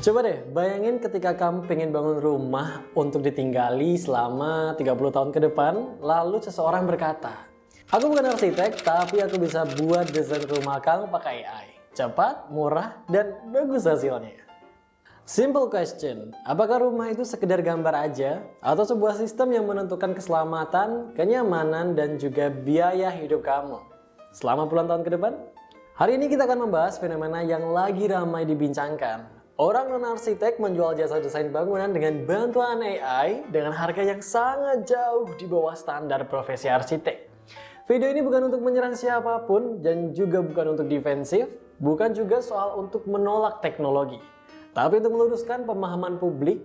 Coba deh bayangin ketika kamu pengen bangun rumah untuk ditinggali selama 30 tahun ke depan, lalu seseorang berkata, "Aku bukan arsitek, tapi aku bisa buat desain rumah kamu pakai AI. Cepat, murah, dan bagus hasilnya." Simple question, apakah rumah itu sekedar gambar aja atau sebuah sistem yang menentukan keselamatan, kenyamanan, dan juga biaya hidup kamu selama puluhan tahun ke depan? Hari ini kita akan membahas fenomena yang lagi ramai dibincangkan. Orang non-arsitek menjual jasa desain bangunan dengan bantuan AI dengan harga yang sangat jauh di bawah standar profesi arsitek. Video ini bukan untuk menyerang siapapun dan juga bukan untuk defensif, bukan juga soal untuk menolak teknologi. Tapi untuk meluruskan pemahaman publik,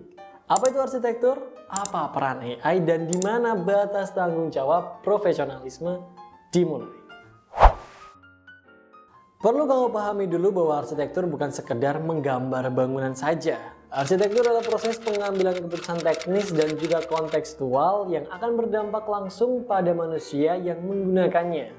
apa itu arsitektur, apa peran AI, dan di mana batas tanggung jawab profesionalisme dimulai. Perlu kamu pahami dulu bahwa arsitektur bukan sekedar menggambar bangunan saja. Arsitektur adalah proses pengambilan keputusan teknis dan juga kontekstual yang akan berdampak langsung pada manusia yang menggunakannya.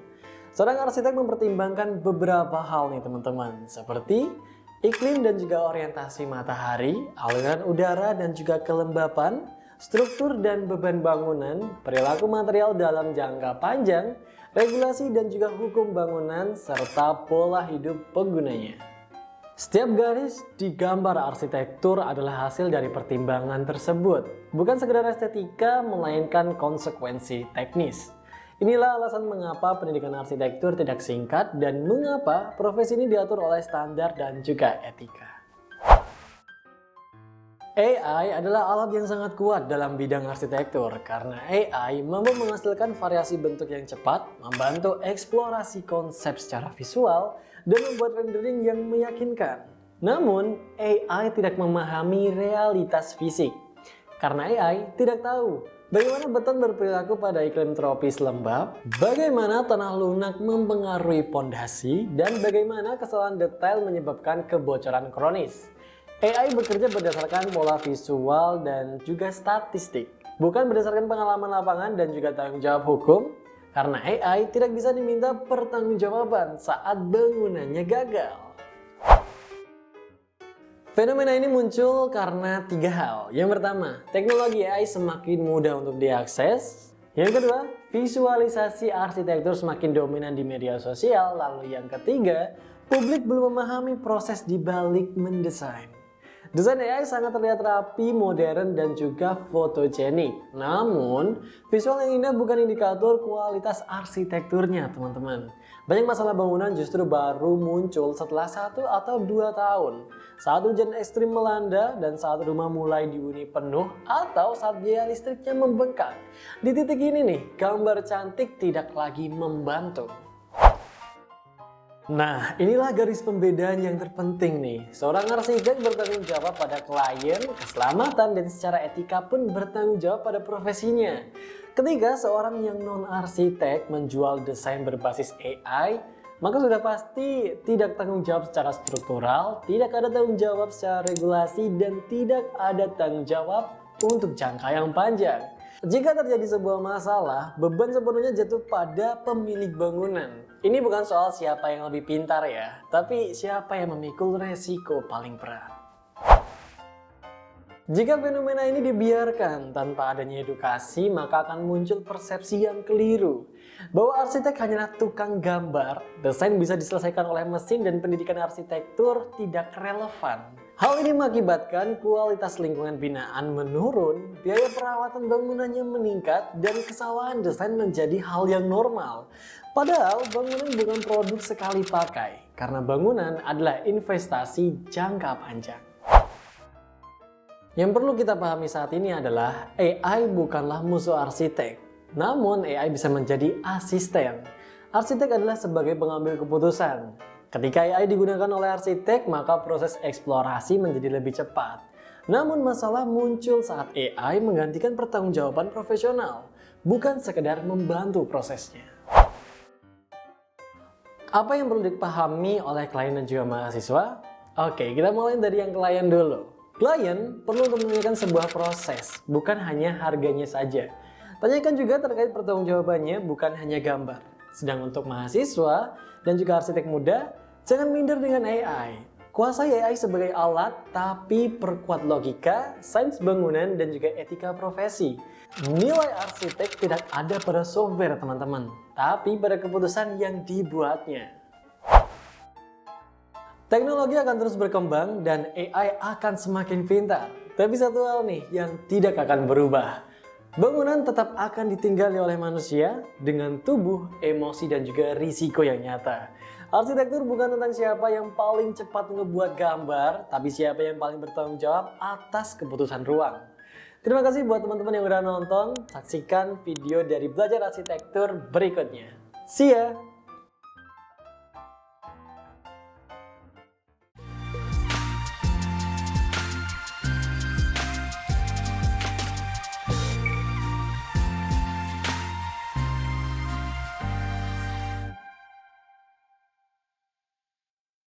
Seorang arsitek mempertimbangkan beberapa hal nih teman-teman, seperti iklim dan juga orientasi matahari, aliran udara dan juga kelembapan, struktur dan beban bangunan, perilaku material dalam jangka panjang, regulasi dan juga hukum bangunan, serta pola hidup penggunanya. Setiap garis di gambar arsitektur adalah hasil dari pertimbangan tersebut, bukan sekedar estetika melainkan konsekuensi teknis. Inilah alasan mengapa pendidikan arsitektur tidak singkat dan mengapa profesi ini diatur oleh standar dan juga etika. AI adalah alat yang sangat kuat dalam bidang arsitektur karena AI mampu menghasilkan variasi bentuk yang cepat, membantu eksplorasi konsep secara visual, dan membuat rendering yang meyakinkan. Namun, AI tidak memahami realitas fisik karena AI tidak tahu bagaimana beton berperilaku pada iklim tropis lembab, bagaimana tanah lunak mempengaruhi pondasi, dan bagaimana kesalahan detail menyebabkan kebocoran kronis. AI bekerja berdasarkan pola visual dan juga statistik, bukan berdasarkan pengalaman lapangan dan juga tanggung jawab hukum, karena AI tidak bisa diminta pertanggungjawaban saat bangunannya gagal. Fenomena ini muncul karena tiga hal. Yang pertama, teknologi AI semakin mudah untuk diakses. Yang kedua, visualisasi arsitektur semakin dominan di media sosial. Lalu yang ketiga, publik belum memahami proses di balik mendesain. Desain AI sangat terlihat rapi, modern, dan juga fotogenik. Namun, visual yang indah bukan indikator kualitas arsitekturnya, teman-teman. Banyak masalah bangunan justru baru muncul setelah 1 atau 2 tahun. Saat hujan ekstrim melanda dan saat rumah mulai dihuni penuh atau saat biaya listriknya membengkak. Di titik ini nih, gambar cantik tidak lagi membantu. Nah, inilah garis pembedaan yang terpenting nih. Seorang arsitek bertanggung jawab pada klien, keselamatan, dan secara etika pun bertanggung jawab pada profesinya. Ketika seorang yang non-arsitek menjual desain berbasis AI, maka sudah pasti tidak tanggung jawab secara struktural, tidak ada tanggung jawab secara regulasi, dan tidak ada tanggung jawab untuk jangka yang panjang. Jika terjadi sebuah masalah, beban sepenuhnya jatuh pada pemilik bangunan. Ini bukan soal siapa yang lebih pintar ya, tapi siapa yang memikul resiko paling berat. Jika fenomena ini dibiarkan tanpa adanya edukasi, maka akan muncul persepsi yang keliru bahwa arsitek hanyalah tukang gambar, desain bisa diselesaikan oleh mesin, dan pendidikan arsitektur tidak relevan. Hal ini mengakibatkan kualitas lingkungan binaan menurun, biaya perawatan bangunannya meningkat, dan kesalahan desain menjadi hal yang normal. Padahal bangunan bukan produk sekali pakai, karena bangunan adalah investasi jangka panjang. Yang perlu kita pahami saat ini adalah AI bukanlah musuh arsitek, namun AI bisa menjadi asisten. Arsitek adalah sebagai pengambil keputusan. Ketika AI digunakan oleh arsitek, maka proses eksplorasi menjadi lebih cepat. Namun masalah muncul saat AI menggantikan pertanggungjawaban profesional, bukan sekedar membantu prosesnya. Apa yang perlu dipahami oleh klien dan juga mahasiswa? Oke, kita mulai dari yang klien dulu. Klien perlu untuk menanyakan sebuah proses, bukan hanya harganya saja. Tanyakan juga terkait pertanggungjawabannya, bukan hanya gambar. Sedang untuk mahasiswa dan juga arsitek muda, jangan minder dengan AI. Kuasai AI sebagai alat, tapi perkuat logika, sains bangunan, dan juga etika profesi. Nilai arsitek tidak ada pada software, teman-teman, tapi pada keputusan yang dibuatnya. Teknologi akan terus berkembang dan AI akan semakin pintar. Tapi satu hal nih yang tidak akan berubah. Bangunan tetap akan ditinggali oleh manusia dengan tubuh, emosi, dan juga risiko yang nyata. Arsitektur bukan tentang siapa yang paling cepat ngebuat gambar, tapi siapa yang paling bertanggung jawab atas keputusan ruang. Terima kasih buat teman-teman yang udah nonton. Saksikan video dari Belajar Arsitektur berikutnya. See ya!